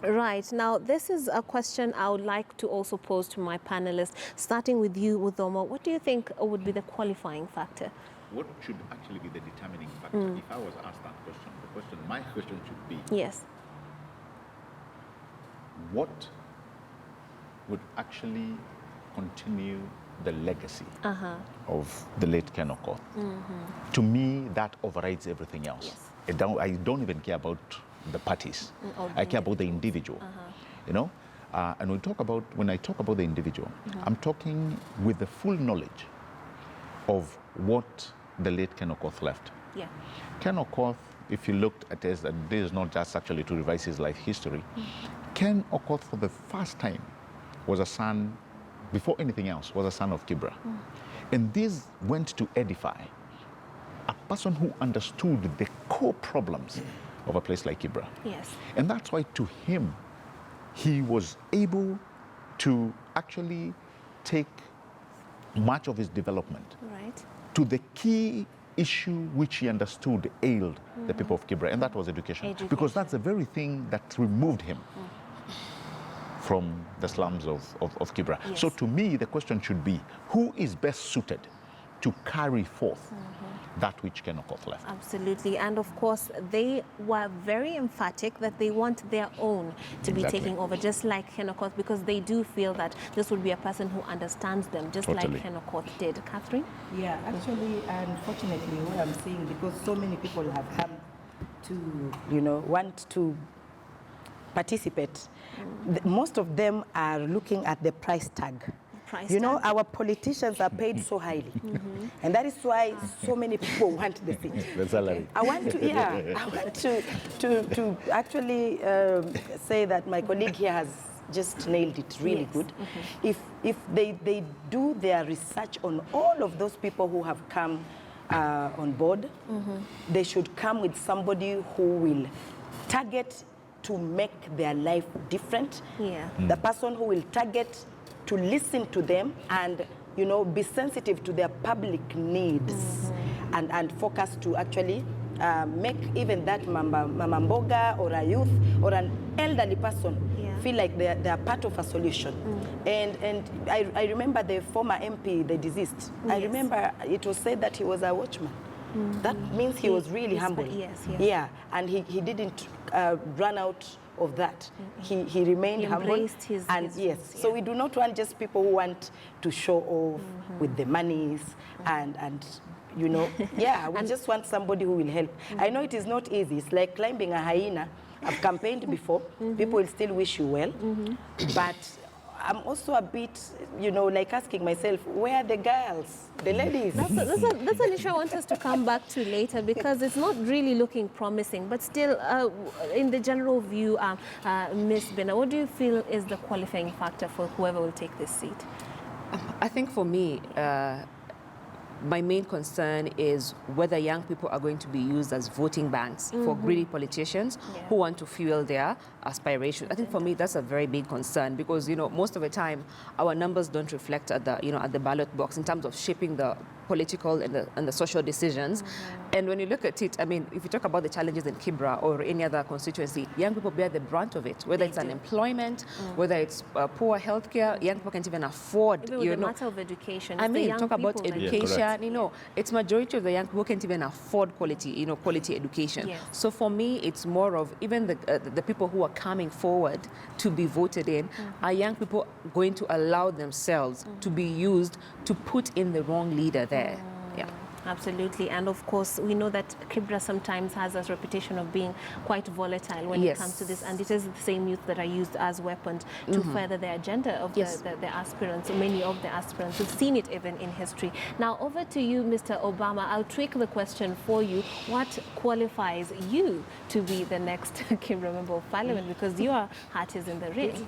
Right. Now, this is a question I would like to also pose to my panelists, starting with you, Udoma. What do you think would be the qualifying factor? What should actually be the determining factor? If I was asked that question, my question should be, Yes. what would actually continue the legacy of the late Ken Okoth? To me, that overrides everything else. Yes. I don't even care about the parties. I care about the individual. You know, and when I talk about the individual, I'm talking with the full knowledge of what the late Ken Okoth left. Yeah. Ken Okoth, if you looked at this, and this is not just actually to revise his life history, Ken Okoth for the first time was a son, before anything else, was a son of Kibra. And this went to edify a person who understood the core problems of a place like Kibra. Yes. And that's why to him, he was able to actually take much of his development Right. to the key issue which he understood ailed the people of Kibra, and that was education. Because that's the very thing that removed him from the slums of Kibra. Yes. So to me, the question should be, who is best suited to carry forth that which Ken Okoth left? Absolutely. And of course, they were very emphatic that they want their own to be taking over, just like Ken Okoth, because they do feel that this would be a person who understands them, just like Ken Okoth did. Catherine? Yeah, actually, unfortunately, what I'm seeing, because so many people have come to, want to participate, most of them are looking at the price tag. Our politicians are paid so highly. And that is why so many people want the seat. The salary. I want to actually say that my colleague here has just nailed it really good. If they do their research on all of those people who have come on board, they should come with somebody who will target to make their life different. The person who will target to listen to them and, be sensitive to their public needs and focus to actually make even that mama mboga or a youth or an elderly person feel like they're part of a solution. And I remember the former MP, the deceased. I remember it was said that he was a watchman. That means he was really humble. Yeah, and he didn't run out of that. He remained humble. So we do not want just people who want to show off with the monies and we just want somebody who will help. I know it is not easy. It's like climbing a hyena. I've campaigned before. People will still wish you well. But I'm also a bit, like asking myself, where are the girls, the ladies? That's an issue I want us to come back to later, because it's not really looking promising. But still, in the general view, Ms. Bena, what do you feel is the qualifying factor for whoever will take this seat? I think for me, my main concern is whether young people are going to be used as voting banks for greedy politicians who want to fuel their aspirations. I think for me that's a very big concern, because most of the time our numbers don't reflect at the at the ballot box in terms of shaping the political and the social decisions. And when you look at it, I mean, if you talk about the challenges in Kibra or any other constituency, young people bear the brunt of it, whether it's unemployment, whether it's poor healthcare. Young people can't even afford, even with the matter of education. I mean, talk about education, it's majority of the young people can't even afford quality, quality education. So for me, it's more of even the people who are coming forward to be voted in, are young people going to allow themselves to be used to put in the wrong leader there? Yeah. Absolutely. And of course, we know that Kibra sometimes has a reputation of being quite volatile when it comes to this. And it is the same youth that are used as weapons to further the agenda of the aspirants, many of the aspirants. We've seen it even in history. Now, over to you, Mr. Obama. I'll tweak the question for you. What qualifies you to be the next Kibra Member of Parliament? Because your heart is in the race.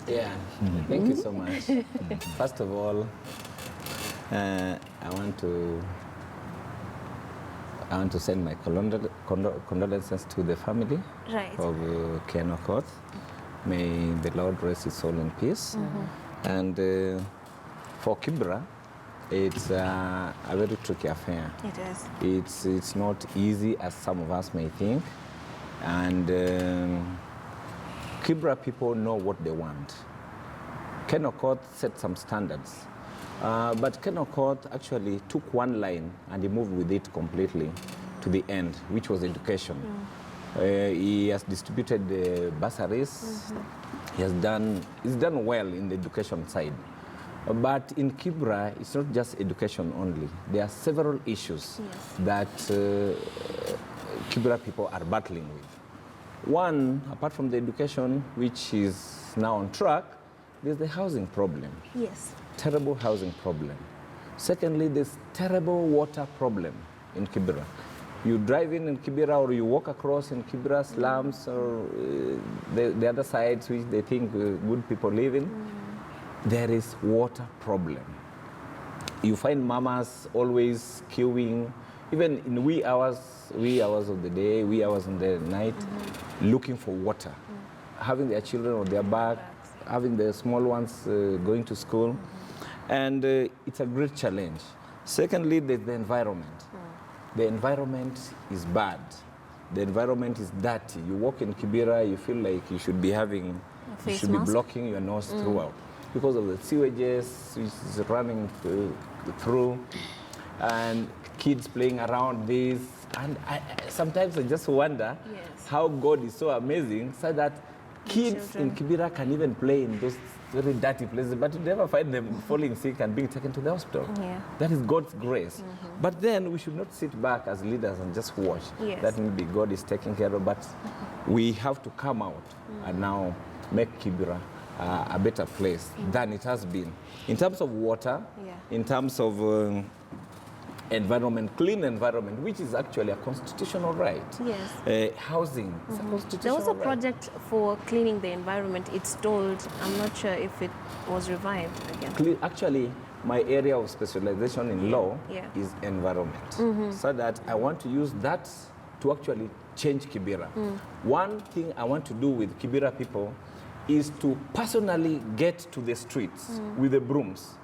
Yeah, thank you so much. First of all, I want to send my condolences to the family of Ken Okoth. May the Lord rest his soul in peace. And for Kibra, it's a very tricky affair. It is. It's not easy as some of us may think. And Kibra people know what they want. Ken Okoth set some standards. But Ken Okoth actually took one line and he moved with it completely to the end, which was education. He has distributed the bursaries. He's done well in the education side. But in Kibra, it's not just education only. There are several issues that Kibra people are battling with. One, apart from the education, which is now on track, there's the housing problem. Yes. Terrible housing problem. Secondly, there's terrible water problem in Kibera. You drive in Kibera or you walk across in Kibera slums or the other sides which they think good people live in, there is water problem. You find mamas always queuing, even in wee hours of the day, wee hours in the night, looking for water, having their children on their back, having the small ones going to school. And it's a great challenge. Secondly, there's the environment. The environment is bad. The environment is dirty. You walk in Kibera, you feel like you should be blocking your nose throughout because of the sewages which is running through, and kids playing around this. And sometimes I just wonder how God is so amazing so that kids in Kibera can even play in those very dirty places, but you never find them falling sick and being taken to the hospital. That is God's grace. But then we should not sit back as leaders and just watch. That maybe God is taking care of, but we have to come out and now make Kibera a better place than it has been. In terms of water, in terms of environment, clean environment, which is actually a constitutional right. Housing, it's a constitutional There was a right. project for cleaning the environment. It's stalled. I'm not sure if it was revived again. Actually, my area of specialization in law is environment. So that I want to use that to actually change Kibera. One thing I want to do with Kibera people is to personally get to the streets with the brooms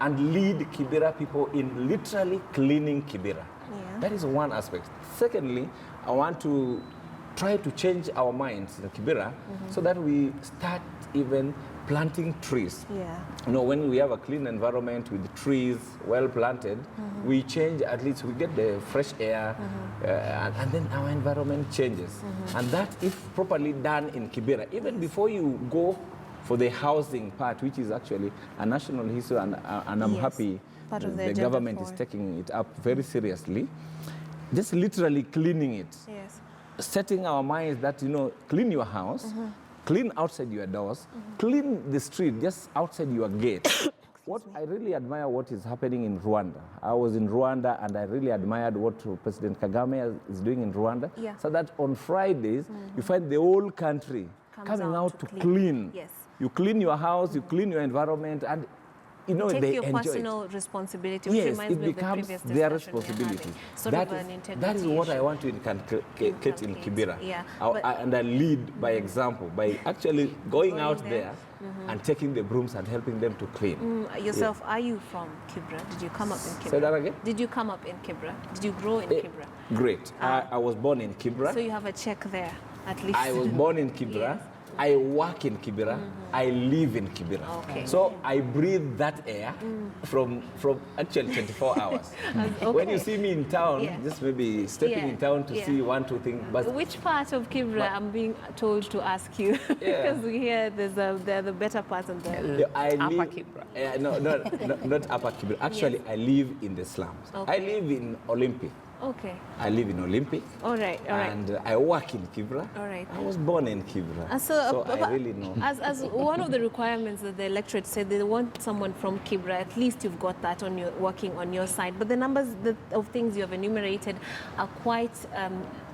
and lead Kibera people in literally cleaning Kibera. That is one aspect. Secondly, I want to try to change our minds in Kibera so that we start even planting trees. You know, when we have a clean environment with trees well planted, we change, at least we get the fresh air, and then our environment changes. And that, if properly done in Kibera, even before you go for the housing part, which is actually a national issue, and I'm happy the government is taking it up very seriously, just literally cleaning it. Setting our minds that, you know, clean your house, clean outside your doors, clean the street just outside your gate. What I really admire what is happening in Rwanda. I was in Rwanda and I really admired what President Kagame is doing in Rwanda. So that on Fridays, you find the whole country coming out to clean. You clean your house, you clean your environment, and you know, take they your enjoy personal it. responsibility, which reminds it me of the becomes previous their discussion responsibility. That is what I want to inculcate in Kibera. And I lead by example, by actually going out there and taking the brooms and helping them to clean. Yourself, are you from Kibra? Did you come up in Kibra? Say that again? Did you come up in Kibra? Did you grow in Kibra? Great. I was born in Kibra. So you have a check there, at least. I was born in Kibra. I work in Kibera. I live in Kibera. So I breathe that air from actually 24 hours. When you see me in town, just maybe stepping in town to see one, two things. But which part of Kibra I'm being told to ask you? Because we hear there are the better parts and the upper Kibra. Not upper Kibra. Actually, I live in the slums. I live in Olympic. I live in Olympic. All right. And I work in Kibra. All right. I was born in Kibra. So I really know. As one of the requirements that the electorate said, they want someone from Kibra. At least you've got that on your working on your side. But the numbers of things you have enumerated are quite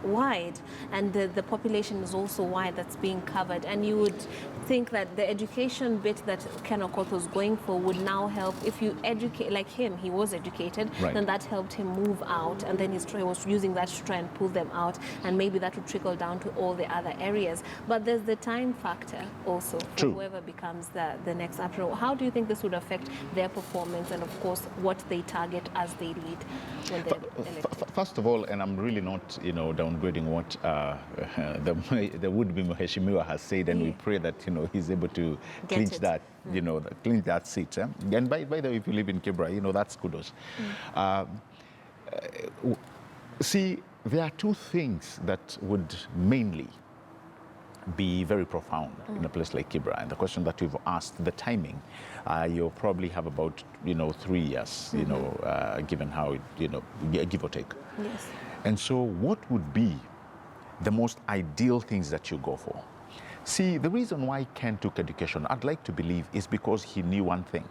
wide, and the population is also wide that's being covered. And you would think that the education bit that Ken Okoth was going for would now help. If you educate, like him, he was educated, then that helped him move out, and then he was using that to try and pull them out, and maybe that would trickle down to all the other areas. But there's the time factor also for whoever becomes the next APRO. How do you think this would affect their performance and, of course, what they target as they lead when they're elected? First of all, and I'm really not, down downgrading what the would-be Mheshimiwa has said, and we pray that, you know, he's able to clinch that, you know, clinch that seat. And by the way, if you live in Kibra, you know, that's kudos. See, there are two things that would mainly be very profound in a place like Kibra. And the question that you've asked, the timing, you'll probably have about, you know, 3 years, you know, given how, it, you know, give or take. Yes. And so what would be the most ideal things that you go for? See, the reason why Ken took education, I'd like to believe, is because he knew one thing: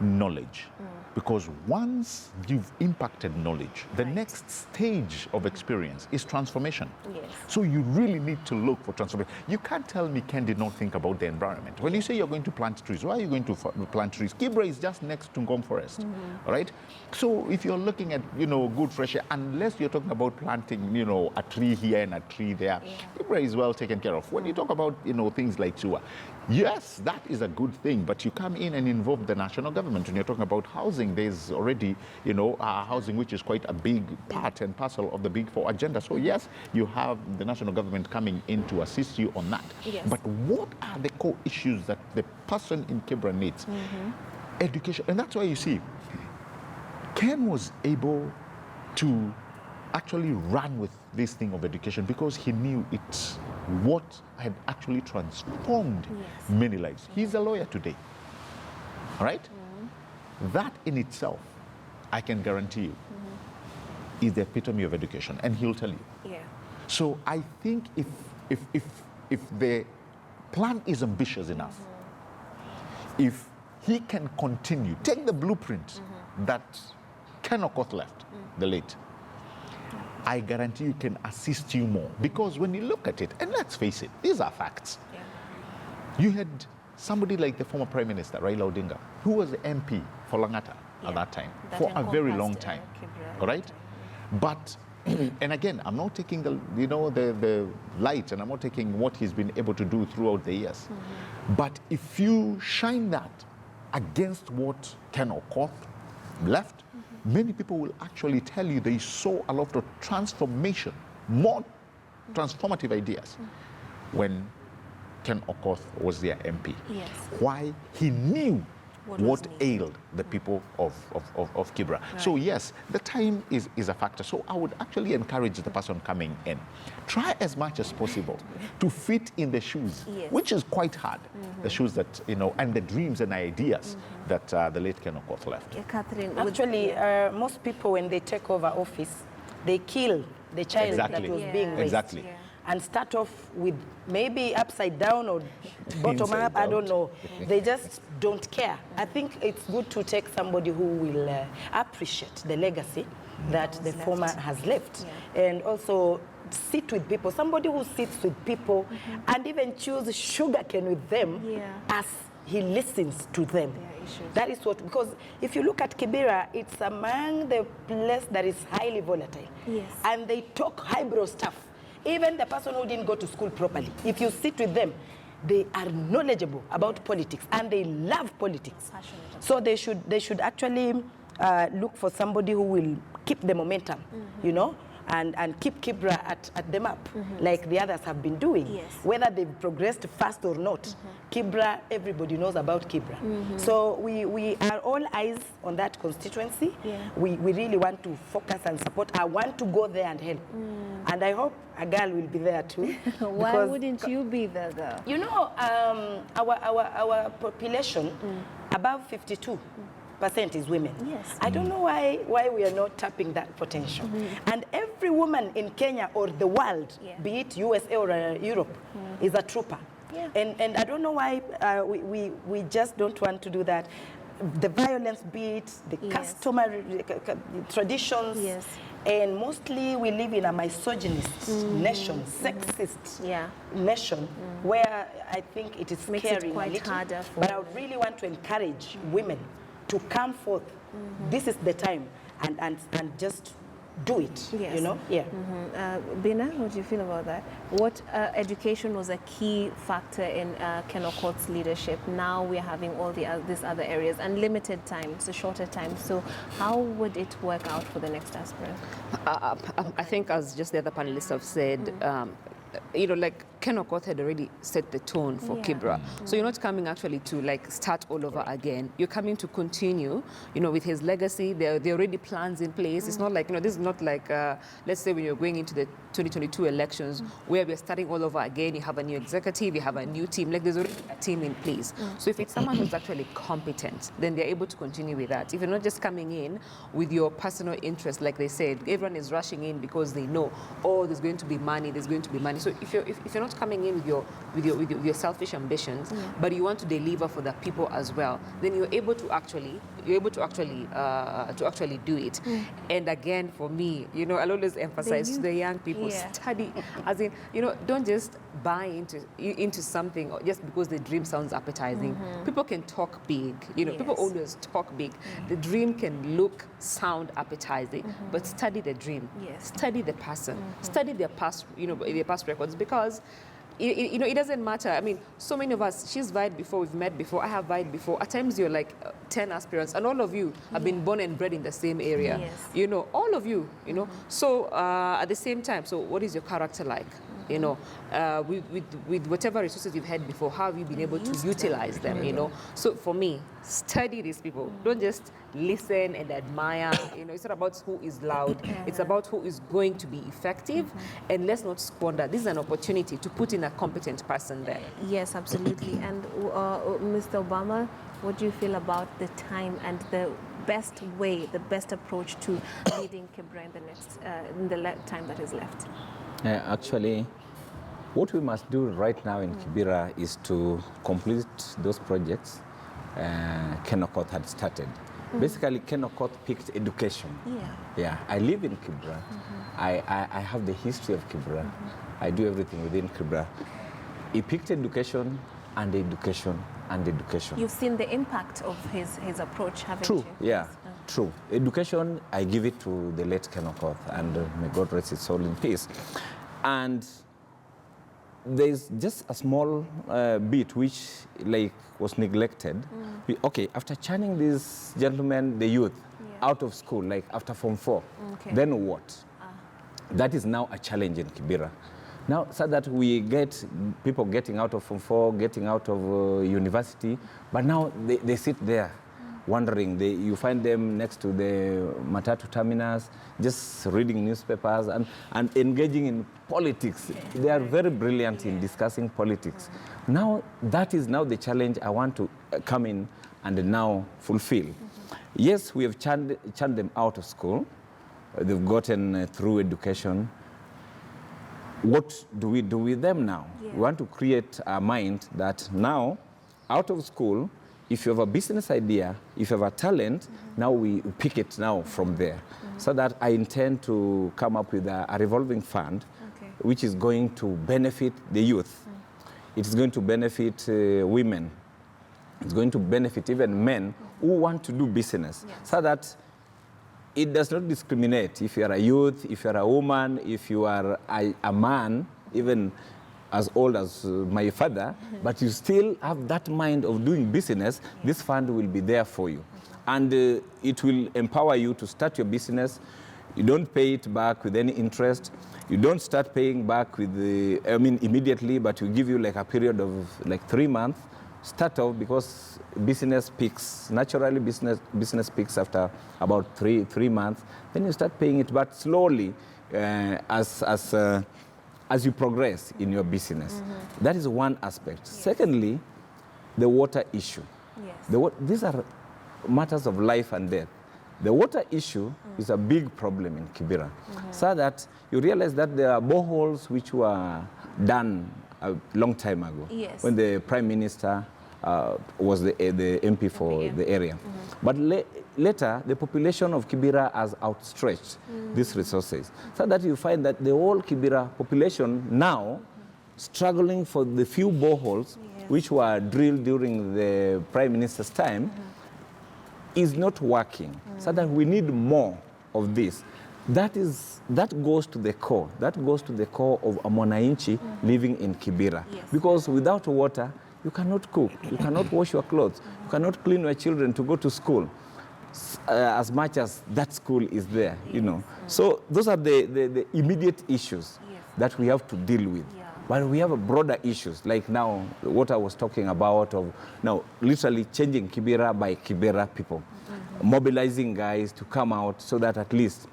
knowledge. Because once you've impacted knowledge, the next stage of experience is transformation. Yes. So you really need to look for transformation. You can't tell me Ken did not think about the environment. When you say you're going to plant trees, why are you going to plant trees? Kibra is just next to Ngong Forest, all right? So if you're looking at, you know, good fresh air, unless you're talking about planting, you know, a tree here and a tree there, Kibra is well taken care of. When you talk about, you know, things like sewer, yes, that is a good thing, but you come in and involve the national government. When you're talking about housing, there's already, you know, housing, which is quite a big part and parcel of the Big Four agenda. So yes, you have the national government coming in to assist you on that. Yes. But what are the core issues that the person in Kibra needs? Education. And that's why you see, Ken was able to actually run with this thing of education because he knew it's what had actually transformed many lives. He's a lawyer today, all right? That in itself, I can guarantee you, is the epitome of education, and he'll tell you. Yeah. So I think if the plan is ambitious enough, if he can continue, take the blueprint that Ken Okoth left, the late, I guarantee you can assist you more. Because when you look at it, and let's face it, these are facts. Yeah. You had somebody like the former Prime Minister, Raila Odinga, who was the MP for Langata at that time, for a very long time, all right? But, and again, I'm not taking the, you know, the light, and I'm not taking what he's been able to do throughout the years. But if you shine that against what Ken Okoth left, many people will actually tell you they saw a lot of transformation, more transformative ideas when Ken Okoth was their MP. Yes. Why? He knew what needed. ailed the people of Kibra. Right. So yes, the time is a factor. So I would actually encourage the person coming in, try as much as possible to fit in the shoes, which is quite hard, the shoes that, you know, and the dreams and ideas that the late Ken Okoth left. Yeah, Catherine, actually, most people, when they take over office, they kill the child that was being raised. Exactly. Yeah. And start off with maybe upside down or bottom up, I don't know. They just don't care. I think it's good to take somebody who will appreciate the legacy that the former has left. And also sit with people, somebody who sits with people and even choose sugarcane with them as he listens to them. That is what, because if you look at Kibera, it's among the place that is highly volatile. Yes. And they talk highbrow stuff. Even the person who didn't go to school properly, if you sit with them, they are knowledgeable about politics and they love politics. So they should actually look for somebody who will keep the momentum, you know, and keep Kibra at the map, like the others have been doing. Yes. Whether they've progressed fast or not, Kibra, everybody knows about Kibra. So we are all eyes on that constituency. We really want to focus and support. I want to go there and help. And I hope a girl will be there too. Why wouldn't you be there, girl? You know, our population, above 52%. Is women. Yes. I don't know why we are not tapping that potential. And every woman in Kenya or the world, be it USA or Europe, is a trooper. And I don't know why we just don't want to do that. The violence, be it the customary traditions, and mostly we live in a misogynist nation, sexist nation, where I think it is Makes scary it quite harder for. But I would really want to encourage women to come forth. This is the time, and just do it, yes. you know? Yeah. Bina, what do you feel about that? What education was a key factor in Ken Okoth's leadership? Now we're having all these other areas and limited time, it's a shorter time. So how would it work out for the next aspirant? I think, as just the other panelists have said, you know, like Ken Okoth had already set the tone for Kibra. So you're not coming actually to like start all over again. You're coming to continue, you know, with his legacy. There are already plans in place. It's not like, you know, this is not like, let's say when you're going into the 2022 elections where we're starting all over again. You have a new executive, you have a new team. Like there's already a team in place. So if it's someone who's actually competent, then they're able to continue with that. If you're not just coming in with your personal interest, like they said, everyone is rushing in because they know, oh, there's going to be money, there's going to be money. So if you're not coming in with your selfish ambitions, but you want to deliver for the people as well, then you're able to actually do it. And again, for me, you know, I'll always emphasize to the young people, study, as in, you know, don't just buy into something just because the dream sounds appetizing. People can talk big, you know, people always talk big. The dream can look, sound appetizing, but study the dream, study the person, study their past, you know, their past records, because you know, it doesn't matter. I mean, so many of us, she's vied before, we've met before, I have vied before. At times you're like 10 aspirants, and all of you have been born and bred in the same area. You know, all of you, you know. So at the same time, so what is your character like? You know, with whatever resources you've had before, how have you been able to utilize them, you know? So for me, study these people. Don't just listen and admire. You know, it's not about who is loud. It's about who is going to be effective. And let's not squander. This is an opportunity to put in a competent person there. Yes, absolutely. And Mr. Obama, what do you feel about the time and the best way, the best approach to leading Kibra in the next time that is left? Actually, what we must do right now in Kibera is to complete those projects Ken Okoth had started. Basically, Ken Okoth picked education. I live in Kibera. I have the history of Kibera. I do everything within Kibera. He picked education and education and education. You've seen the impact of his approach, haven't you? True, yeah. True. Education, I give it to the late Ken Okoth, and may God rest his soul in peace. And there's just a small bit which like was neglected. Okay, after churning these gentlemen, the youth, out of school, like after Form 4, then what? That is now a challenge in Kibera. Now, so that we get people getting out of Form 4, getting out of university, but now they sit there wondering. You find them next to the Matatu terminus, just reading newspapers and engaging in politics. They are very brilliant in discussing politics. Now, that is now the challenge I want to come in and now fulfill. Yes, we have churned them out of school. They've gotten through education. What do we do with them now? We want to create a mind that now, out of school, if you have a business idea, if you have a talent, now we pick it now from there. So that I intend to come up with a revolving fund, which is going to benefit the youth. It is going to benefit women. It's going to benefit even men who want to do business. So that it does not discriminate if you are a youth, if you are a woman, if you are a man, even as old as my father, but you still have that mind of doing business, this fund will be there for you. And it will empower you to start your business. You don't pay it back with any interest. You don't start paying back with immediately, but we give you like a period of like 3 months. Start off, because business peaks, naturally business peaks after about three months. Then you start paying it back slowly as you progress in your business. That is one aspect. Secondly, the water issue. These are matters of life and death. The water issue is a big problem in Kibera. So that you realize that there are boreholes which were done a long time ago, when the Prime Minister was the MP for the area. But later, the population of Kibera has outstretched these resources, so that you find that the whole Kibera population now struggling for the few boreholes which were drilled during the Prime Minister's time is not working, so that we need more of this. that goes to the core. That goes to the core of a mwananchi living in Kibera. Yes. Because without water, you cannot cook, you cannot wash your clothes, you cannot clean your children to go to school, as much as that school is there, you know. So those are the immediate issues that we have to deal with. Yeah. But we have a broader issues, like now, what I was talking about of now literally changing Kibera by Kibera people, mobilizing guys to come out so that at least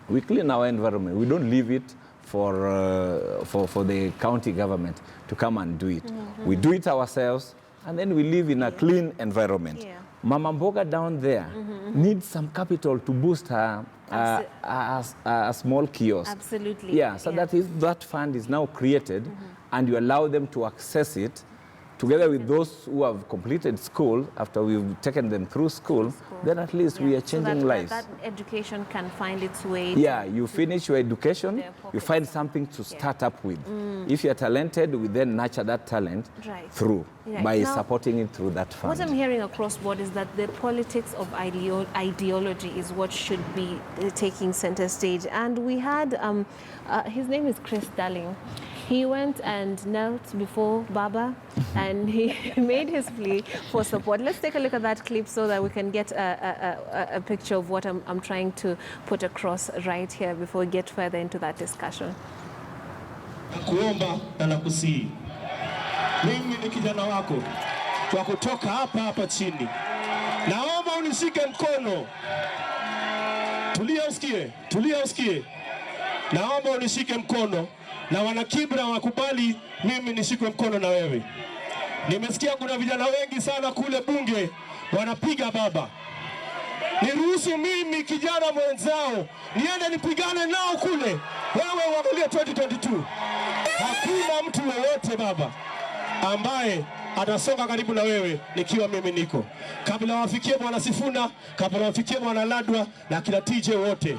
we clean our environment. We don't leave it for the county government to come and do it. We do it ourselves, and then we live in a clean environment. Yeah. Mama Mboga down there needs some capital to boost her a small kiosk. Absolutely. Yeah, so that if that fund is now created and you allow them to access it, together with those who have completed school, after we've taken them through school, then at least we are changing lives. That education can find its way. Yeah, you finish your education, you find something to start up with. If you're talented, we then nurture that talent through, by now, supporting it through that fund. What I'm hearing across board is that the politics of ideology is what should be taking center stage. And we had, his name is Chris Darling. He went and knelt before Baba and he made his plea for support. Let's take a look at that clip so that we can get a picture of what I'm trying to put across right here before we get further into that discussion. Nakuomba na nakusihi. Mimi ni kijana wako kwa kutoka hapa chini. Naomba unishike mkono. Tulia usikie. Naomba unishike mkono. Na wana Kibra wakubali mimi nishikwe mkono na wewe. Nimesikia kuna vijana wengi sana kule bunge wanapiga baba. Niruhusu mimi kijana mwenzao niende nipigane nao kule. Wewe uangalie 2022. Hakuna mtu yeyote baba ambaye atasonga karibu na wewe nikiwa mimi niko. Kabla wafikie bwana Sifuna, kabla wafikie bwana Ladwa na kila TJ wote.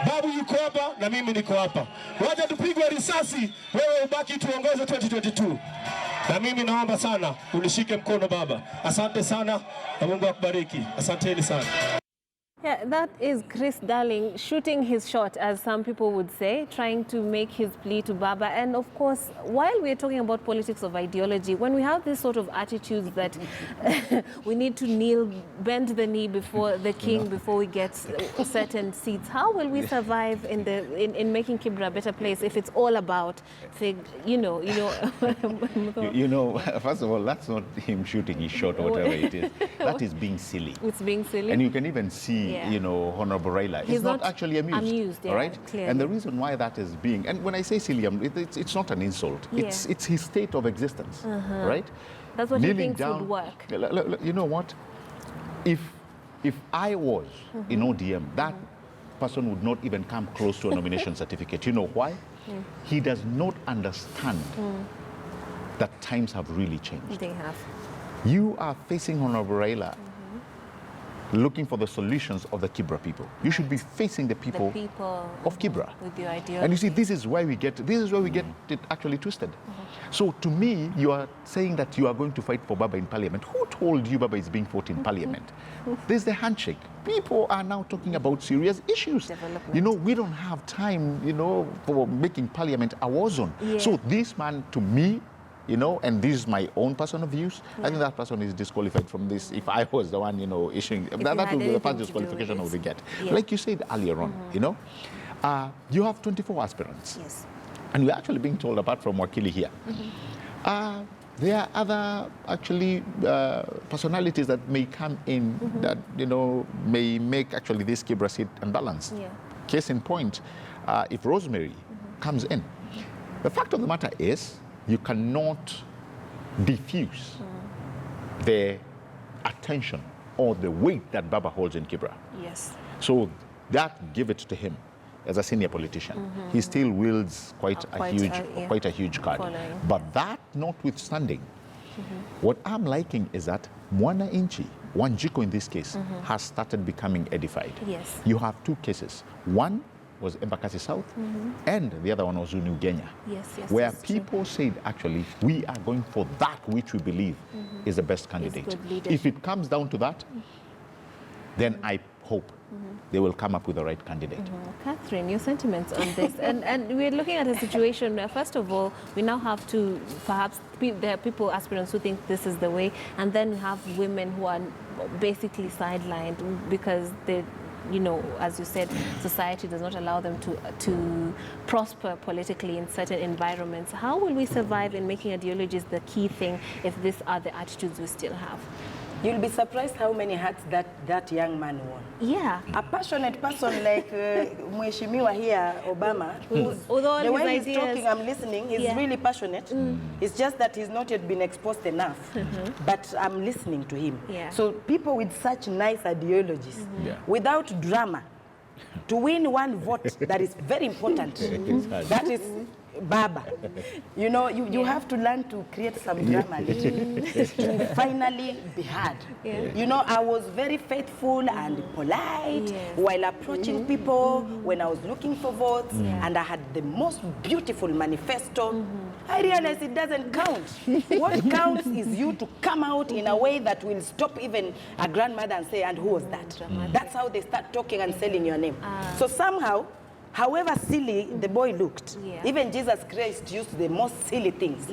Babu yuko hapa na mimi niko hapa. Wacha tupigwe risasi, wewe ubaki tuongoze 2022. Na mimi naomba sana unishike mkono baba. Asante sana na Mungu akubariki. Asanteni sana. Yeah, that is Chris Darling shooting his shot, as some people would say, trying to make his plea to Baba. And of course, while we're talking about politics of ideology, when we have this sort of attitudes that we need to kneel, bend the knee before the king before we get certain seats, how will we survive in making Kibra a better place if it's all about, you know, first of all, that's not him shooting his shot or whatever it is. That is being silly. It's being silly. And you can even see, you know, Honorable Raila. He's not actually amused. Yeah, right? Clearly. And the reason why that is being, and when I say silly, it's not an insult. Yeah. It's his state of existence, right? That's what he thinks would work. You know what? If I was in ODM, that person would not even come close to a nomination certificate. You know why? He does not understand that times have really changed. They have. You are facing Honorable Raila looking for the solutions of the Kibra people. You should be facing the people of Kibra. With your ideology. And you see, this is where we get it actually twisted. So to me, you are saying that you are going to fight for Baba in parliament. Who told you Baba is being fought in parliament? There's the handshake. People are now talking about serious issues. You know, we don't have time, you know, for making parliament a war zone. Yeah. So this man, to me, you know, and this is my own personal views, I think that person is disqualified from this. If I was the one, you know, issuing, that would be the first disqualification I would get. Yeah. Like you said earlier on, you know, you have 24 aspirants. Yes. And we're actually being told, apart from Wakili here, there are other, actually, personalities that may come in that, you know, may make actually this Kibra seat unbalanced. Yeah. Case in point, if Rosemary comes in, the fact of the matter is, you cannot diffuse the attention or the weight that Baba holds in Kibra. Yes. So that give it to him as a senior politician. He still wields quite a huge card. Following. But that notwithstanding, what I'm liking is that Mwananchi, Wanjiko in this case, has started becoming edified. Yes. You have two cases. One was Embakasi South, and the other one was Unugenya, where people said, actually, we are going for that which we believe is the best candidate. If it comes down to that, then I hope they will come up with the right candidate. Catherine, your sentiments on this. and we're looking at a situation where, first of all, we now have to, perhaps, there are people, aspirants, who think this is the way, and then we have women who are basically sidelined because they, you know, as you said, society does not allow them to prosper politically in certain environments. How will we survive in making ideologies the key thing if these are the attitudes we still have? You'll be surprised how many hats that young man won. Yeah. A passionate person like Mheshimiwa here, Obama, Although the way ideas, he's talking, I'm listening, he's really passionate. It's just that he's not yet been exposed enough. But I'm listening to him. Yeah. So people with such nice ideologies, without drama, to win one vote, that is very important. That is Baba. You know, you have to learn to create some drama to finally be heard. You know, I was very faithful and polite while approaching people when I was looking for votes, and I had the most beautiful manifesto. I realized it doesn't count. What counts is you to come out in a way that will stop even a grandmother and say, and who was that? That's how they start talking and selling your name. So somehow, however silly the boy looked, even Jesus Christ used the most silly things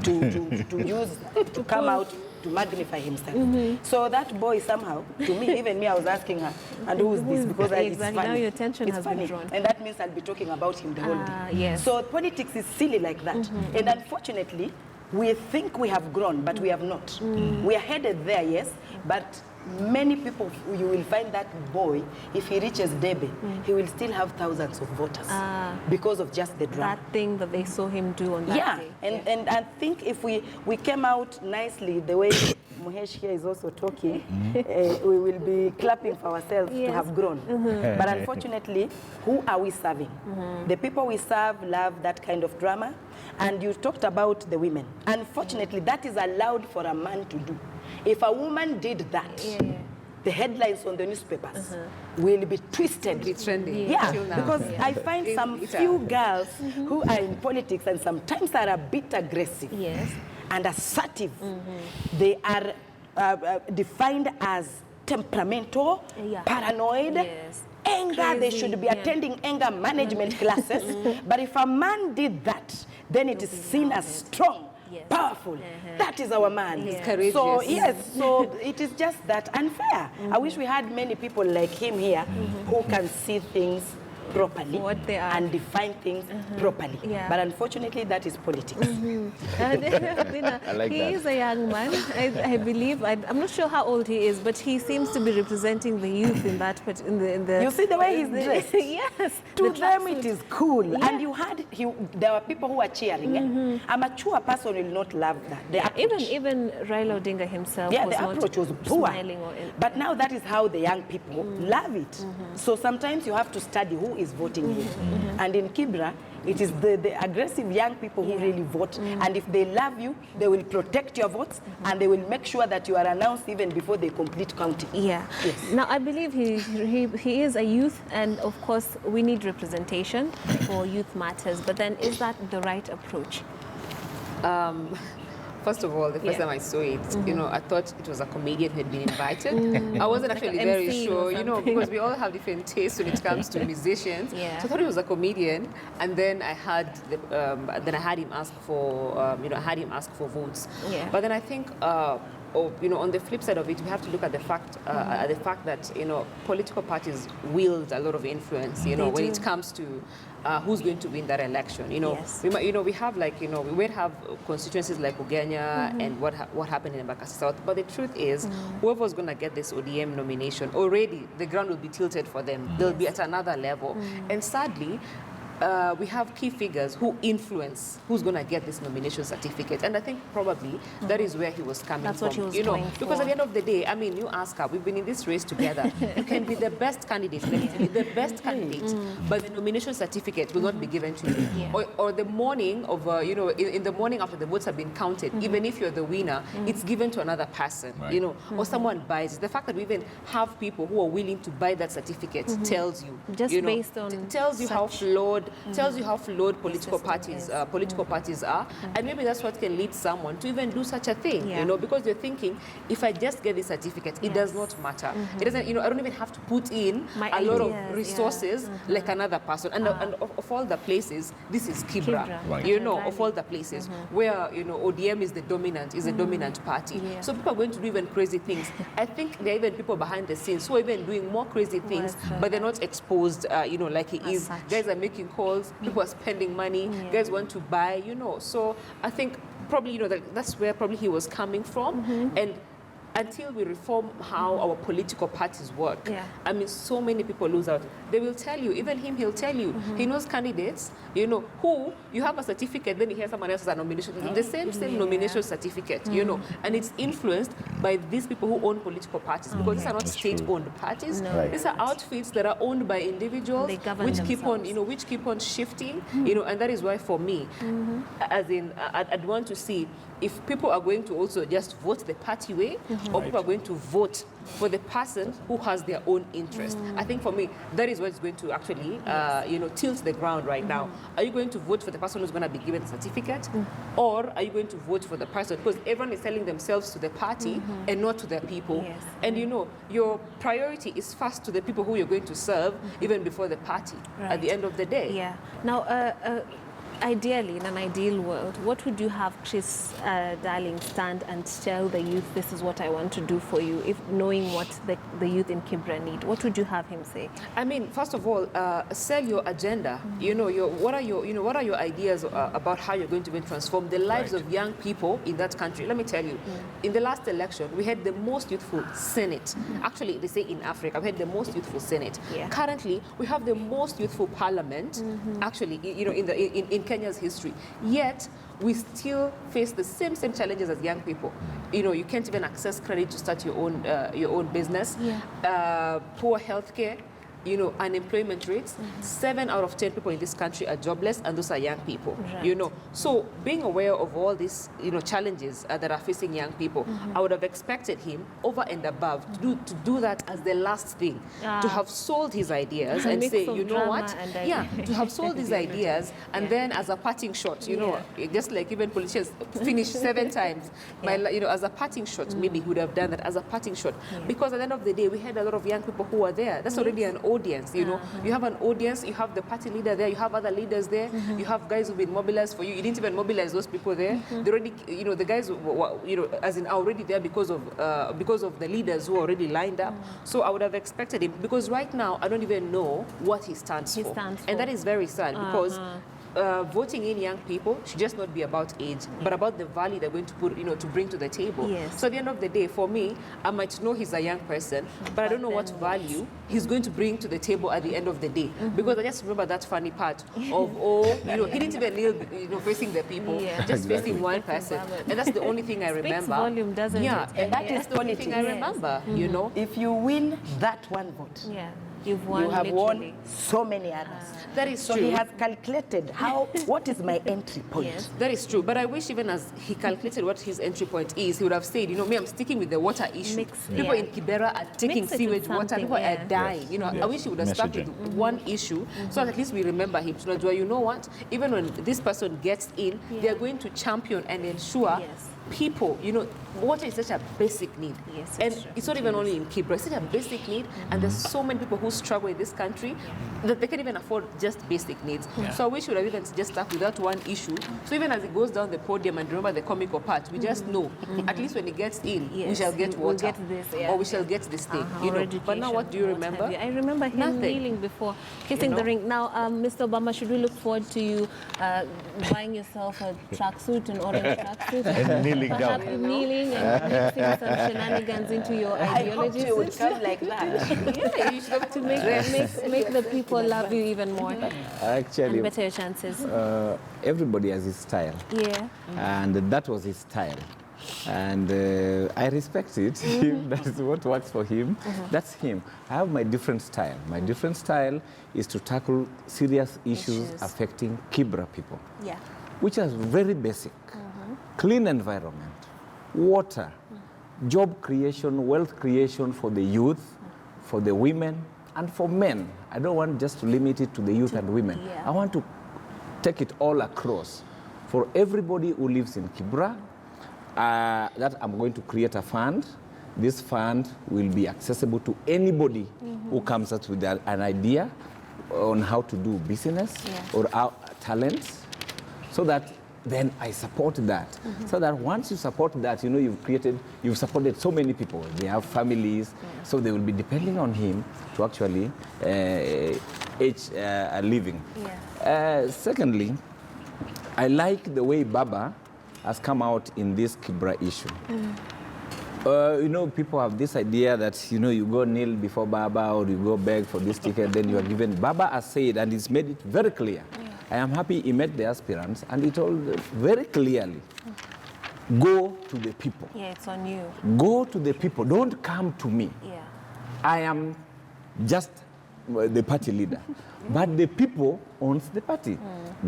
to come out to magnify himself. So that boy somehow, to me, even me, I was asking her, and who is this? Because it's funny. Now your attention it's has funny. been drawn. And that means I'll be talking about him the whole day. Yes. So politics is silly like that. And unfortunately, we think we have grown, but we have not. We are headed there, yes, but many people, you will find that boy, if he reaches Debe, he will still have thousands of voters because of just the drama. That thing that they saw him do on that day. And I think if we came out nicely, the way Muhesh here is also talking, we will be clapping for ourselves to have grown. But unfortunately, who are we serving? The people we serve love that kind of drama. And you talked about the women. Unfortunately, that is allowed for a man to do. If a woman did that, the headlines on the newspapers will be twisted. Be trendy. Because I find some few girls who are in politics and sometimes are a bit aggressive and assertive. They are defined as temperamental, paranoid, anger. Crazy. They should be attending anger management classes. But if a man did that, then it is seen as strong. Powerful. That is our man. Courageous. So so it is just that unfair. I wish we had many people like him here who can see things properly and define things properly. But unfortunately, that is politics. I like he is a young man, I believe. I'm not sure how old he is, but he seems to be representing the youth in that. But in the you see the way he's dressed. Yes, to them it is cool. And you had there were people who were cheering. A mature person will not love that. Even Raila Odinga himself. Yeah, was the approach was poor. But now that is how the young people love it. So sometimes you have to study who is voting here. And in Kibra, it is the aggressive young people who really vote. And if they love you, they will protect your votes and they will make sure that you are announced even before they complete counting. Yes. Now, I believe he is a youth, and of course, we need representation for Youth Matters. But then, is that the right approach? First of all, the first time I saw it, you know, I thought it was a comedian who had been invited. I wasn't actually very sure, you know, because we all have different tastes when it comes to musicians. So I thought it was a comedian, and then I had him ask for, votes. But then I think. You know, on the flip side of it, we have to look at the fact that, you know, political parties wield a lot of influence, you know, when it comes to who's going to win that election. You know, we have we might have constituencies like Ugenya and what happened in Mombasa South. But the truth is, whoever's going to get this ODM nomination, already the ground will be tilted for them. They'll be at another level. And sadly, we have key figures who influence who's going to get this nomination certificate. And I think probably that is where he was coming from. That's what he was going for. Because at the end of the day, I mean, you ask her, we've been in this race together. You can be the best candidate, the best candidate, but the nomination certificate will not be given to you. Or the morning of, in the morning after the votes have been counted, even if you're the winner, it's given to another person, you know, or someone buys it. The fact that we even have people who are willing to buy that certificate tells you, just you know, based on tells you how flawed tells you how flawed political parties are, and maybe that's what can lead someone to even do such a thing, you know, because you're thinking, if I just get this certificate, it does not matter. It doesn't, you know, I don't even have to put in a lot of resources like another person. And, of all the places, this is Kibra. You know, of all the places where, you know, ODM is the dominant, dominant party. So people are going to do even crazy things. I think there are even people behind the scenes who are even doing more crazy things, but they're not exposed, you know, like he is. Guys are making calls, people are spending money, guys want to buy, you know. So I think probably, you know, that's where probably he was coming from. And until we reform how our political parties work, I mean, so many people lose out. They will tell you, even him, he'll tell you, he knows candidates, you know, who you have a certificate, then you hear someone else's nomination, the same nomination certificate, you know, and it's influenced by these people who own political parties, because these are not state-owned parties. These are outfits that are owned by individuals, which keep on, you know, shifting, you know, and that is why for me, as in, I'd want to see if people are going to also just vote the party way, or people are going to vote for the person who has their own interest. I think for me, that is what is going to actually, you know, tilt the ground right now. Are you going to vote for the person who's going to be given the certificate, or are you going to vote for the person? Because everyone is selling themselves to the party and not to the people. And you know, your priority is first to the people who you're going to serve, even before the party at the end of the day. Now, ideally, in an ideal world, what would you have Chris Darling stand and tell the youth, this is what I want to do for you, if knowing what the youth in Kibra need? What would you have him say? I mean, first of all, sell your agenda. You know, what are your ideas about how you're going to transform the lives of young people in that country? Let me tell you, in the last election, we had the most youthful Senate. Actually, they say in Africa, we had the most youthful Senate. Currently, we have the most youthful Parliament. Actually, you know, in Kenya's history. Yet, we still face the same challenges as young people. You know, you can't even access credit to start your own business. Poor healthcare. You know, unemployment rates, 7 out of 10 people in this country are jobless, and those are young people, you know. So being aware of all these, you know, challenges that are facing young people, I would have expected him, over and above, to do that as the last thing, to have sold his ideas and say, you know what, to have sold his ideas, and then as a parting shot, you know, just like even politicians finish 7 times, you know, as a parting shot, maybe he would have done that as a parting shot, because at the end of the day, we had a lot of young people who were there. That's already an audience, you know. You have an audience, you have the party leader there, you have other leaders there, you have guys who've been mobilized for you. You didn't even mobilize those people there. They already, you know, the guys, you know, as in, are already there because of the leaders who are already lined up. So I would have expected him, because right now I don't even know what he stands for. And that is very sad, because voting in young people should just not be about age, but about the value they're going to put, you know, to bring to the table. So at the end of the day, for me, I might know he's a young person, but I don't know what value he's going to bring to the table at the end of the day. Because I just remember that funny part of, you know, he didn't even kneel, you know, facing the people, just facing one person. And that's the only thing I remember. Speaks volume, doesn't it? And that is the only thing I remember, you know. If you win that one vote, you've won, you have won so many others. That is true. So he has calculated what is my entry point. That is true. But I wish even as he calculated what his entry point is, he would have said, you know, me, I'm sticking with the water issue. People in Kibera are taking sewage water. People are dying. You know, I wish he would have stuck with one issue, so that at least we remember him. So, you know what? Even when this person gets in, they're going to champion and ensure people, you know, water is such a basic need. And it's not even only in Kibra, it's such a basic need, and there's so many people who struggle in this country that they can't even afford just basic needs. So I wish we would have even just stuck with that one issue. So even as it goes down the podium, and remember the comical part, we just know, at least when it gets in, we shall get water, or we shall get this thing, you know. But now what do you remember? I remember him kneeling before, kissing the ring. Now, Mr. Obama, should we look forward to you buying yourself a tracksuit, an orange tracksuit? And kneeling down. Kneeling and mixing some shenanigans into your ideology. I hope you would come like that. You should have to make the people love you even more. Actually, and better your chances. Everybody has his style. And that was his style. And I respect it. That's what works for him. That's him. I have my different style. My different style is to tackle serious issues affecting Kibra people, which is very basic. Clean environment, water, job creation, wealth creation for the youth, for the women, And for men, I don't want just to limit it to the youth and women. Yeah. I want to take it all across. For everybody who lives in Kibra, that I'm going to create a fund. This fund will be accessible to anybody who comes up with an idea on how to do business or our talents, so that then I support that. So that once you support that, you know, you've supported so many people. They have families, so they will be depending on him to actually a living. Secondly, I like the way Baba has come out in this Kibra issue. You know, people have this idea that, you know, you go kneel before Baba or you go beg for this ticket, then you are given. Baba has said, and he's made it very clear. I am happy he met the aspirants, and he told very clearly, go to the people. Yeah, it's on you. Go to the people. Don't come to me. Yeah. I am just the party leader. But the people owns the party.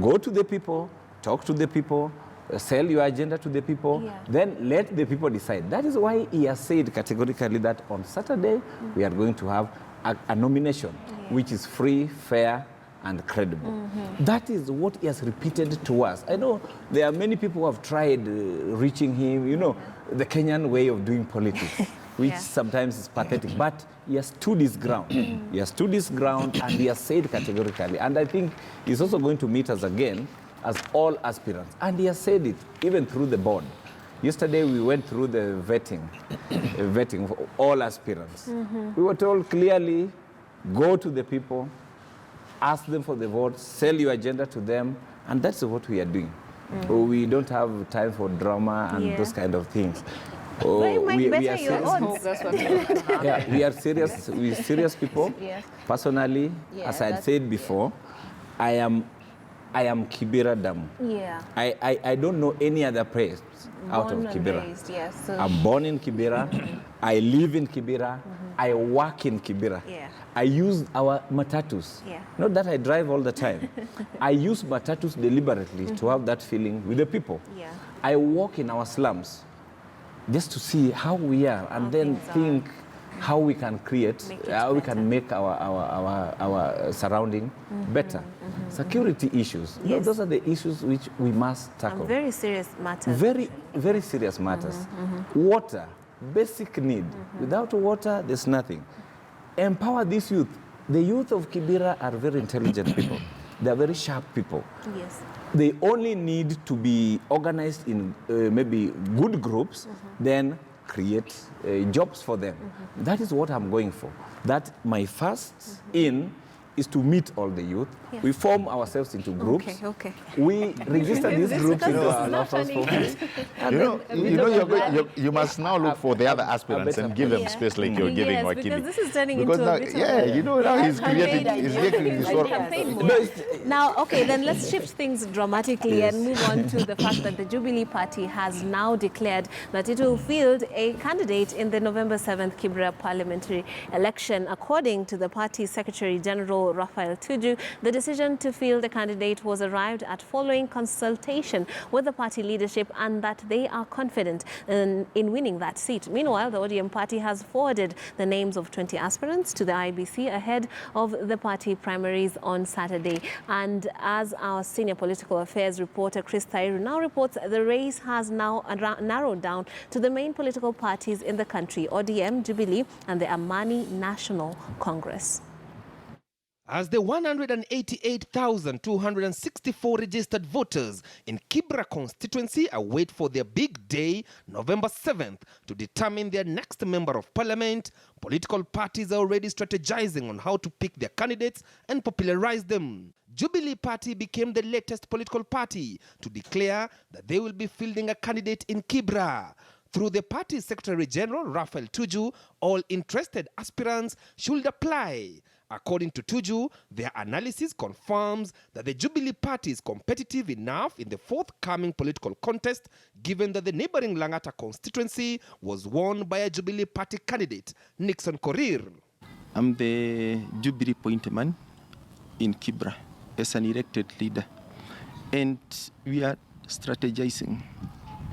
Go to the people, talk to the people, sell your agenda to the people, then let the people decide. That is why he has said categorically that on Saturday we are going to have a nomination which is free, fair, and credible. That is what he has repeated to us. I know there are many people who have tried reaching him, you know, the Kenyan way of doing politics, which sometimes is pathetic, but he has stood his ground. He has stood his ground, and he has said categorically. And I think he's also going to meet us again as all aspirants. And he has said it, even through the board. Yesterday, we went through the vetting for all aspirants. We were told clearly, go to the people, ask them for the vote, sell your agenda to them, and that's what we are doing. We don't have time for drama and those kind of things. We are serious. We are serious. We're serious people. Personally, as I said before, I am Kibera Damu. I don't know any other place out of Kibera. I'm born in Kibera. I live in Kibera. I work in Kibera. I use our matatus. Not that I drive all the time. I use matatus deliberately to have that feeling with the people. I walk in our slums just to see how we are, and then think how we can create, how we can make our surrounding better. Security issues, those are the issues which we must tackle. Very serious matters. Very serious matters. Water, basic need. Without water, there's nothing. Empower this youth. The youth of Kibera are very intelligent people. They are very sharp people. They only need to be organized in maybe good groups, then create jobs for them. That is what I'm going for. That my first in is to meet all the youth. We form ourselves into groups. We register these groups into our local forms. You must now look for the other aspirants and give them space like you're giving Wakili. Because this is turning into a bit now he's creating his own. Now, okay, then let's shift things dramatically and move on to the fact that the Jubilee Party has now declared that it will field a candidate in the November 7th Kibra parliamentary election. According to the party's Secretary General Raphael Tuju, the decision to field a candidate was arrived at following consultation with the party leadership, and that they are confident in winning that seat. Meanwhile, the ODM party has forwarded the names of 20 aspirants to the IBC ahead of the party primaries on Saturday. And as our senior political affairs reporter Chris Tairu now reports, the race has now narrowed down to the main political parties in the country: ODM, Jubilee, and the Amani National Congress. As the 188,264 registered voters in Kibra constituency await for their big day, November 7th, to determine their next member of parliament, political parties are already strategizing on how to pick their candidates and popularize them. Jubilee Party became the latest political party to declare that they will be fielding a candidate in Kibra. Through the party's Secretary General, Raphael Tuju, all interested aspirants should apply. According to Tuju, their analysis confirms that the Jubilee Party is competitive enough in the forthcoming political contest, given that the neighboring Langata constituency was won by a Jubilee Party candidate, Nixon Korir. I'm the Jubilee point man in Kibra as an elected leader, and we are strategizing.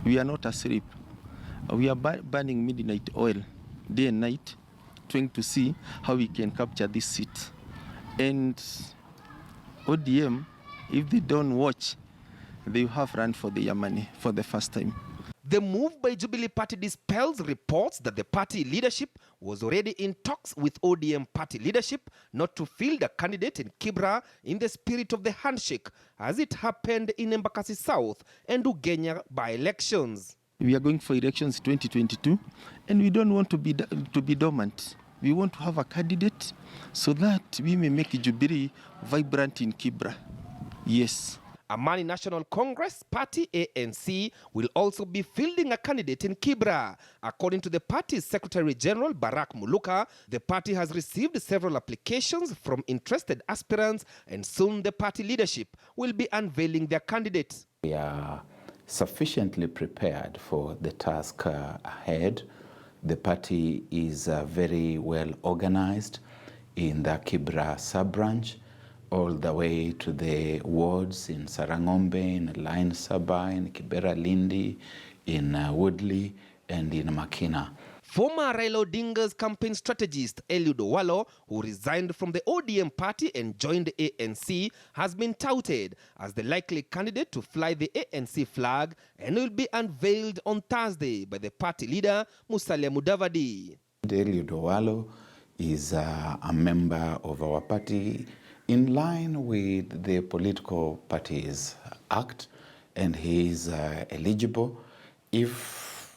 We are not asleep. We are burning midnight oil day and night trying to see how we can capture this seat. And ODM, if they don't watch, they have run for their money for the first time. The move by Jubilee Party dispels reports that the party leadership was already in talks with ODM party leadership not to field a candidate in Kibra in the spirit of the handshake, as it happened in Embakasi South and Ugenya by-elections. We are going for elections 2022, and we don't want to be dormant. We want to have a candidate so that we may make Jubilee vibrant in Kibra. Yes. Amani National Congress Party ANC will also be fielding a candidate in Kibra. According to the party's Secretary General Barak Muluka, the party has received several applications from interested aspirants, and soon the party leadership will be unveiling their candidates. We are sufficiently prepared for the task ahead. The party is very well organized in the Kibra sub-branch, all the way to the wards in Sarangombe, in Line Saba, in Kibera Lindi, in Woodley, and in Makina. Former Raila Odinga's campaign strategist Eliud Owalo, who resigned from the ODM party and joined the ANC, has been touted as the likely candidate to fly the ANC flag and will be unveiled on Thursday by the party leader Musalia Mudavadi. Eliud Owalo is a member of our party in line with the Political Parties Act, and he is eligible. If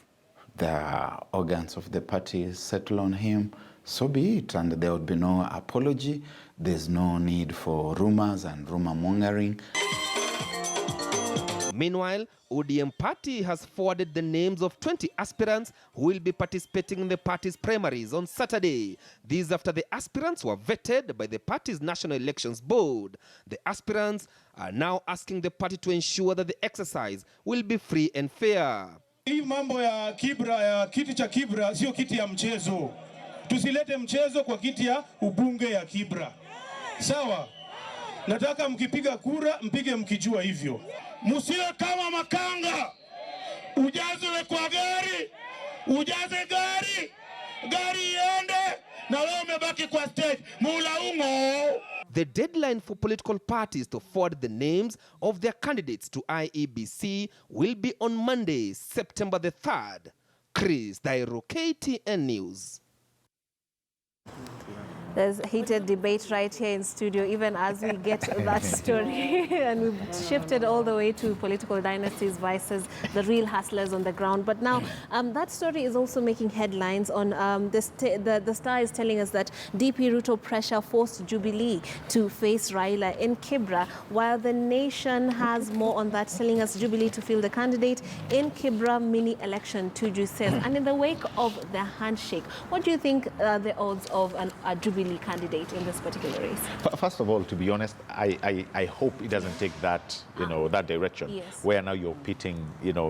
the organs of the party settle on him, so be it, and there would be no apology. There's no need for rumors and rumor mongering. Meanwhile, ODM party has forwarded the names of 20 aspirants who will be participating in the party's primaries on Saturday. These after the aspirants were vetted by the party's National Elections Board. The aspirants are now asking the party to ensure that the exercise will be free and fair. Hii mambo ya Kibra, ya kiti cha Kibra sio kiti ya mchezo. Tusilete mchezo kwa kiti ya ubunge ya Kibra. Sawa? Nataka mkipiga kura mpige mkijua hivyo. Musiwe kama makanga. Ujaze kwa gari, ujaze gari iende na wewe umebaki kwa stage. Mulaungo. The deadline for political parties to forward the names of their candidates to IEBC will be on Monday, September the 3rd. Chris Dairo, KTN News. There's heated debate right here in studio, even as we get that story. And we've shifted all the way to political dynasties versus the real hustlers on the ground. But now that story is also making headlines on the Star is telling us that DP Ruto pressure forced Jubilee to face Raila in Kibra, while the Nation has more on that, telling us Jubilee to field the candidate in Kibra mini election, Tuju says. And in the wake of the handshake, what do you think the odds of a Jubilee candidate in this particular race? First of all, to be honest, I hope it doesn't take that, that direction, yes, where now you're pitting,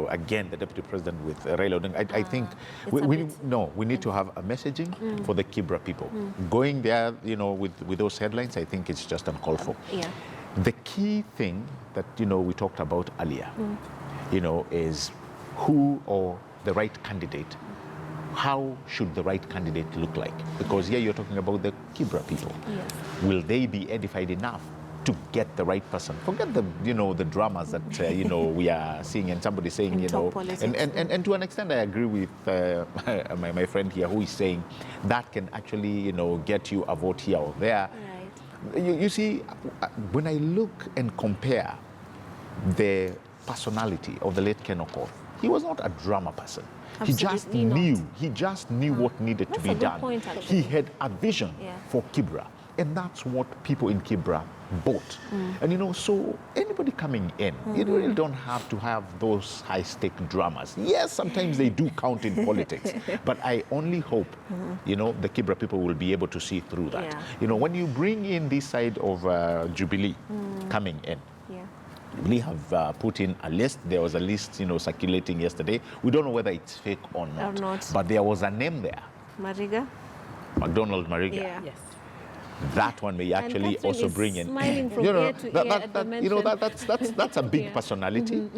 again, the deputy president with Raila Odinga. I think we need to have a messaging for the Kibra people. Going there, with those headlines, I think it's just uncalled for. Yeah. The key thing that, we talked about earlier, is who or the right candidate. How should the right candidate look like? Because here you're talking about the Kibra people. Yes. Will they be edified enough to get the right person? Forget the, the dramas that, we are seeing, and somebody saying, and to an extent I agree with my friend here who is saying that can actually, get you a vote here or there. Right. You see, when I look and compare the personality of the late Ken Okoth, he was not a drama person. Absolutely He just knew what needed to be done. Point, he had a vision for Kibra, and that's what people in Kibra bought. And so anybody coming in, you really don't have to have those high-stake dramas. Yes, sometimes they do count in politics, but I only hope, the Kibra people will be able to see through that. Yeah. When you bring in this side of Jubilee coming in, we have put in a list. There was a list, circulating yesterday. We don't know whether it's fake or not. But there was a name there. Mariga? McDonald Mariga. Yeah. Yes. that one may actually also bring in, smiling from ear to ear that's a big personality,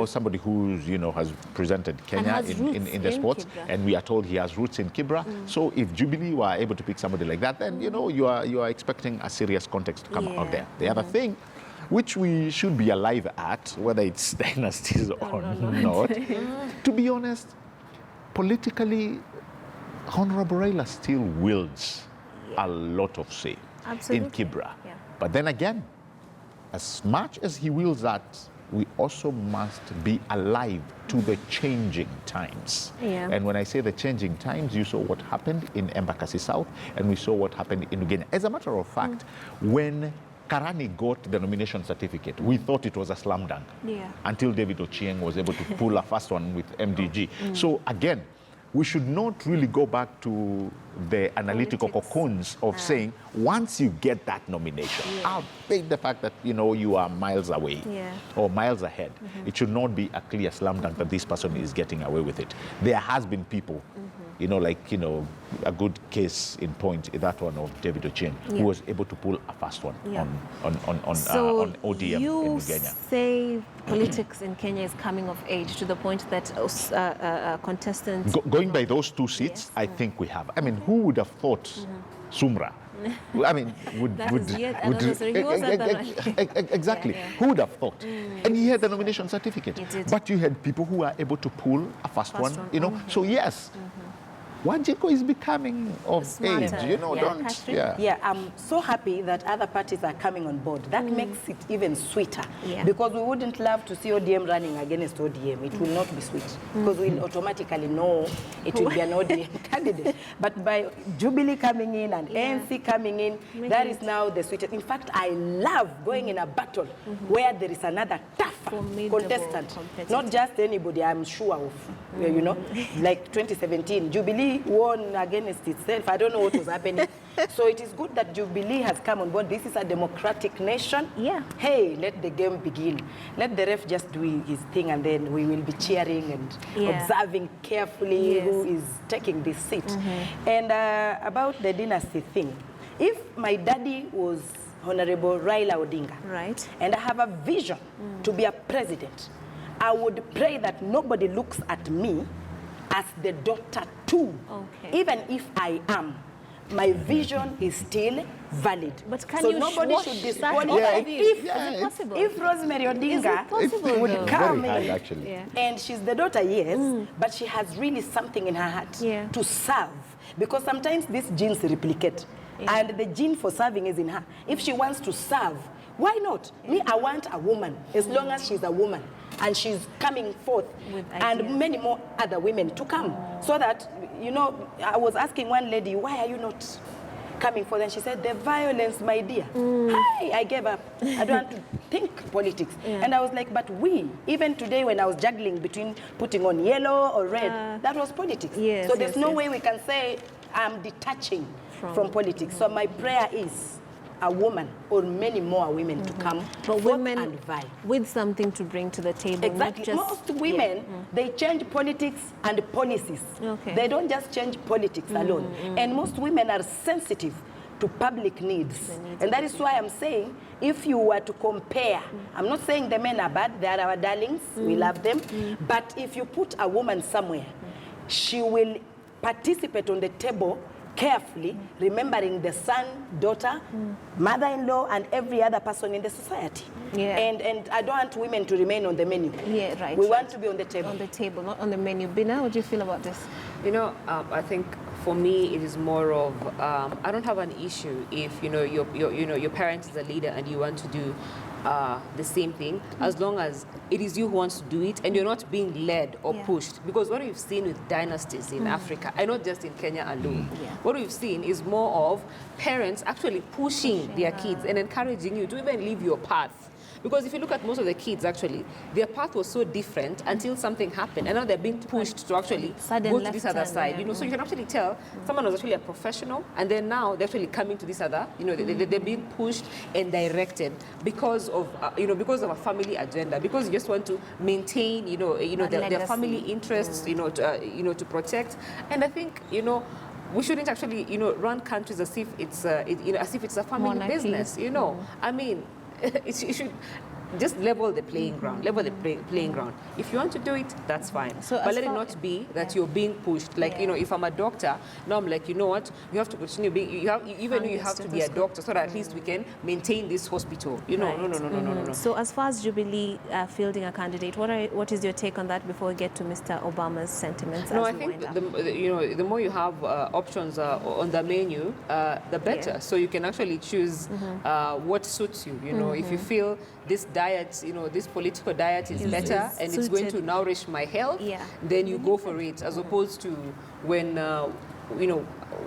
somebody who's, has presented Kenya in the sports, Kibra. and we are told he has roots in Kibra. So if Jubilee were able to pick somebody like that, then, you are expecting a serious context to come out there. The other thing, which we should be alive at, whether it's dynasties or not, to be honest, politically, Honorable Raila still wields a lot of say in Kibra. Yeah. But then again, as much as he wields that, we also must be alive to the changing times. Yeah. And when I say the changing times, you saw what happened in Embakasi South, and we saw what happened in Ugenya. As a matter of fact, when Karani got the nomination certificate, we thought it was a slam dunk until David Ochieng was able to pull a first one with MDG. So again, we should not really go back to the analytical cocoons of saying, once you get that nomination, I'll take the fact that, you are miles away or miles ahead. It should not be a clear slam dunk that this person is getting away with it. There has been people, a good case in point, that one of David Ochieng, who was able to pull a first one on ODM in Ugenya. You say politics in Kenya is coming of age to the point that contestants... Going by those two seats, I think we have. I mean, who would have thought Sumra? I mean, exactly. Who would have thought? And he had the nomination certificate. But you had people who are able to pull a first one. So yes. Wanjiku is becoming of smarter. Age, Yeah, I'm so happy that other parties are coming on board. That makes it even sweeter. Because we wouldn't love to see ODM running against ODM. It will not be sweet. Because we'll automatically know it will be an ODM candidate. But by Jubilee coming in and ANC coming in, that is now the sweetest. In fact, I love going in a battle where there is another tougher contestant. Not just anybody I'm sure of. Like 2017, Jubilee won against itself. I don't know what was happening. So it is good that Jubilee has come on board. This is a democratic nation. Hey, let the game begin. Let the ref just do his thing, and then we will be cheering and observing carefully who is taking this seat. And about the dynasty thing, if my daddy was Honorable Raila Odinga, and I have a vision to be a president, I would pray that nobody looks at me as the daughter too. Even if I am, my vision is still valid. But can so you nobody should disqualify if Rosemary Odinga would come in, and she's the daughter, but she has really something in her heart to serve. Because sometimes these genes replicate, and the gene for serving is in her. If she wants to serve, why not? Me, I want a woman, as long as she's a woman. And she's coming forth, and many more other women to come. So that, I was asking one lady, why are you not coming forth? And she said, the violence, my dear. Hi, I gave up. I don't want to think politics. And I was like, but even today when I was juggling between putting on yellow or red, that was politics. So there's no way we can say I'm detaching from politics. So my prayer is, a woman or many more women to come women and vie. With something to bring to the table. Exactly. Most women, they change politics and policies. They don't just change politics alone. And most women are sensitive to public needs. And that is why I'm saying, if you were to compare, I'm not saying the men are bad, they are our darlings, we love them. But if you put a woman somewhere, she will participate on the table carefully, remembering the son, daughter, mother-in-law, and every other person in the society. And I don't want women to remain on the menu. We want to be on the table. On the table, not on the menu. Bina, what do you feel about this? I think for me it is more of I don't have an issue if your parent is a leader and you want to do the same thing, as long as it is you who wants to do it and you're not being led or pushed. Because what we've seen with dynasties in Africa, and not just in Kenya alone, what we've seen is more of parents actually pushing their kids and encouraging you to even leave your path. Because if you look at most of the kids, actually, their path was so different until something happened. And now they're being pushed to actually go to this other side. So you can actually tell someone was actually a professional, and then now they're actually coming to this other, they're being pushed and directed because of, because of a family agenda, because you just want to maintain, their family interests, to protect. And I think, we shouldn't actually, run countries as if it's a family Monarchy. business. I mean, it should just level the playing ground. Level the playing ground. If you want to do it, that's fine. So but let it not be that you're being pushed. Like if I'm a doctor, now I'm like, you know what? You have to continue being. You have to be a doctor so that at least we can maintain this hospital. No. So as far as Jubilee fielding a candidate, what is your take on that before we get to Mr. Obama's sentiments? No, I think the more you have options on the menu, the better. Yeah. So you can actually choose what suits you. If you feel this diet, this political diet is better and it's going to nourish my health, then you go for it, as opposed to when,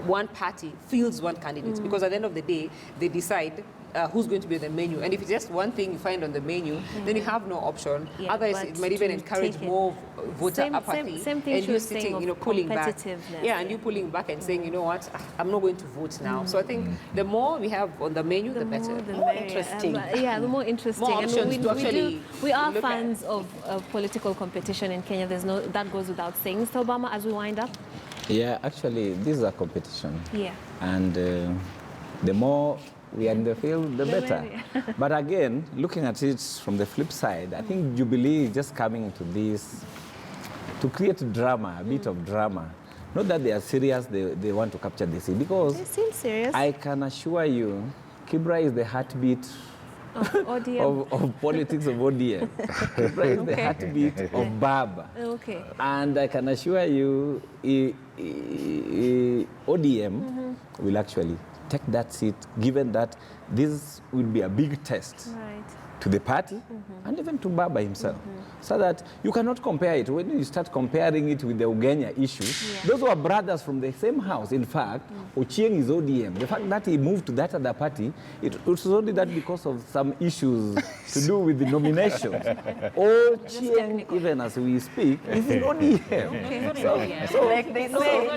one party fields one candidate. Because at the end of the day, they decide who's going to be on the menu. And if it's just one thing you find on the menu, then you have no option. Otherwise, it might even encourage more voter apathy. Same thing and you sitting, pulling back. Yeah, and you pulling back and saying, you know what, I'm not going to vote now. So I think the more we have on the menu, the better. The more interesting. The more interesting. More options to actually we are fans of political competition in Kenya. That goes without saying. Mr. Obama, as we wind up. Yeah, actually, this is a competition. Yeah. And the more we are in the field, the better. But again, looking at it from the flip side, I think Jubilee is just coming to this to create drama, a bit of drama. Not that they are serious, they want to capture the seat. Because they seem serious. I can assure you, Kibra is the heartbeat of politics of ODM. Kibra is the heartbeat of Baba. Okay. And I can assure you, ODM will actually take that seat, given that this will be a big test to the party and even to Baba himself. So that you cannot compare it. When you start comparing it with the Ugenya issue, those were brothers from the same house. In fact, Ochieng is ODM. The fact that he moved to that other party, it was only that because of some issues to do with the nominations. Ochieng, even as we speak, is in ODM. So like they say,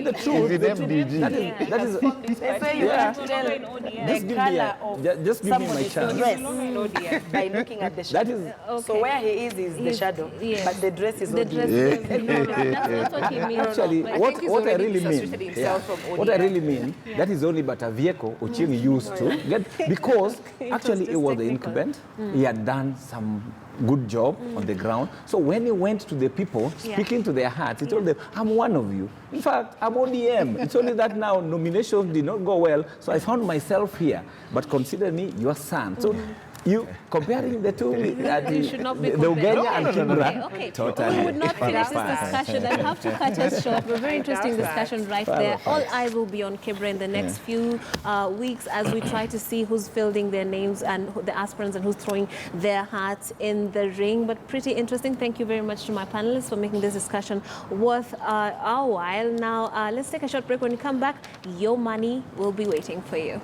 the truth, that is they say you can't tell the color of somebody's dress by looking at the shadow. That is, so where he is the shadow, but the dress is That's what he means. Actually, what I really mean, what I really mean, that is only but a vehicle Ochieng used to get, because actually it was the incumbent. He had done some good job on the ground. So when he went to the people, speaking to their hearts, he told them, I'm one of you. In fact, I'm ODM. It's only that now nominations did not go well, so I found myself here. But consider me your son. So you comparing the two, you should not be the Ugenya and Kibra. Okay. Totally. We would not finish this discussion. I have to cut us short. A very interesting discussion right there. All eyes will be on Kibra in the next few weeks as we try to see who's fielding their names and the aspirants and who's throwing their hats in the ring. But pretty interesting. Thank you very much to my panelists for making this discussion worth our while. Now, let's take a short break. When you come back, your money will be waiting for you.